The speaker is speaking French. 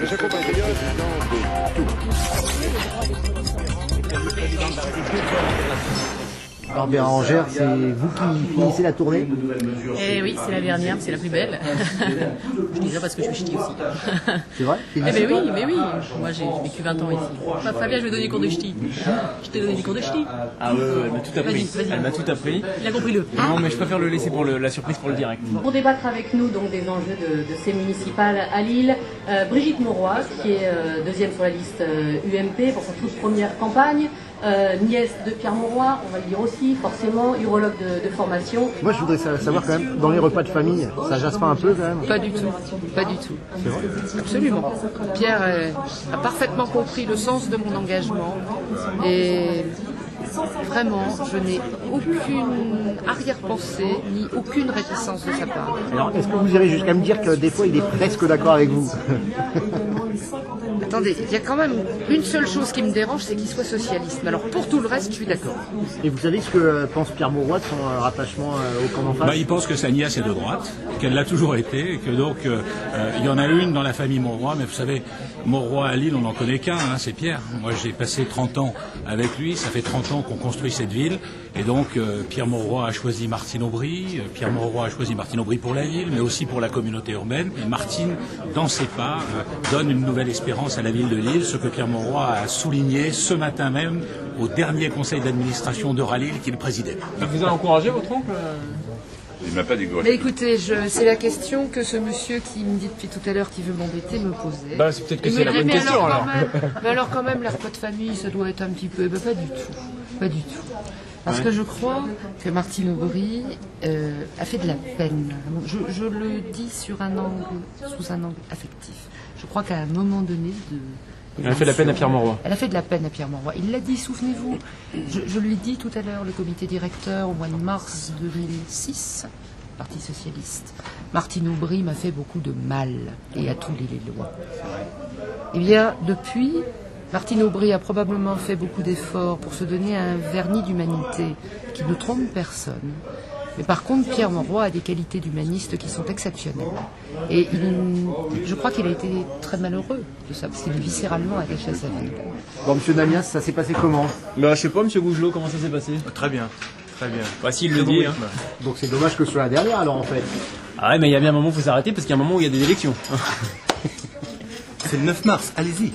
Monsieur le président de tout. Alors Bérangère, c'est vous qui finissez la tournée? Eh oui, c'est la dernière, c'est la plus belle. Je dis ça parce que je suis ch'ti aussi. C'est vrai? Eh ben oui. Moi j'ai vécu 20 ans ici. Bah, Fabien, je vais donner des cours de ch'ti. Je t'ai donné des cours de ch'ti. Ah ouais, elle m'a tout appris. Vas-y. Elle m'a tout appris. Il a compris le. Non, mais je préfère le laisser pour la surprise pour le direct. Pour débattre avec nous donc des enjeux de ces municipales à Lille, Brigitte Mauroy, qui est deuxième sur la liste UMP pour sa toute première campagne. Nièce de Pierre Mauroy, on va le dire aussi, forcément, urologue de formation. Moi je voudrais savoir quand même, dans les repas de famille, ça jase pas un peu quand même? Pas du tout, pas du tout. C'est vrai? Absolument. Pierre a parfaitement compris le sens de mon engagement et vraiment, je n'ai aucune arrière-pensée ni aucune réticence de sa part. Alors est-ce que vous irez jusqu'à me dire que des fois il est presque d'accord avec vous? Attendez, il y a quand même une seule chose qui me dérange, c'est qu'il soit socialiste. Mais alors pour tout le reste, je suis d'accord. Et vous savez ce que pense Pierre Mauroy de son rattachement au camp d'en face? Il pense que sa nièce est de droite, qu'elle l'a toujours été, et que donc il y en a une dans la famille Mauroy, mais vous savez, Mauroy à Lille, on n'en connaît qu'un, hein, c'est Pierre. Moi j'ai passé 30 ans avec lui, ça fait 30 ans qu'on construit cette ville, et donc Pierre Mauroy a choisi Martine Aubry, Pierre Mauroy a choisi Martine Aubry pour la ville, mais aussi pour la communauté urbaine. Et Martine, dans ses pas, donne une nouvelle espérance à la ville de Lille, ce que Pierre Mauroy a souligné ce matin même au dernier conseil d'administration d'Euralille qu'il présidait. Vous avez encouragé votre oncle? Il m'a pas dit gauche. Mais écoutez, c'est la question que ce monsieur qui me dit depuis tout à l'heure qu'il veut m'embêter me posait. Bah c'est peut-être que Il c'est me la dit, bonne question alors. Mais alors quand même, les repas de famille, ça doit être un petit peu... Ben, pas du tout, pas du tout. Parce que je crois que Martine Aubry a fait de la peine. Je le dis sous un angle affectif. Je crois qu'à un moment donné Elle a fait de la peine à Pierre Mauroy. Elle a fait de la peine à Pierre Mauroy. Il l'a dit, souvenez-vous. Je lui ai dit tout à l'heure, le comité directeur, au mois de mars 2006, Parti socialiste. Martine Aubry m'a fait beaucoup de mal, et à tous les Lillois. Eh bien, depuis, Martine Aubry a probablement fait beaucoup d'efforts pour se donner un vernis d'humanité qui ne trompe personne. Mais par contre, Pierre Mauroy a des qualités d'humaniste qui sont exceptionnelles. Et je crois qu'il a été très malheureux de ça, parce qu'il est viscéralement attaché à sa ville. Bon, monsieur Damias, ça s'est passé comment? Bah je sais pas, monsieur Gougelot, comment ça s'est passé? Très bien, très bien. Bah s'il le dit. Hein. Donc c'est dommage que ce soit la dernière alors en fait. Ah ouais, mais il y a bien un moment où il faut s'arrêter parce qu'il y a un moment où il y a des élections. C'est le 9 mars, allez-y.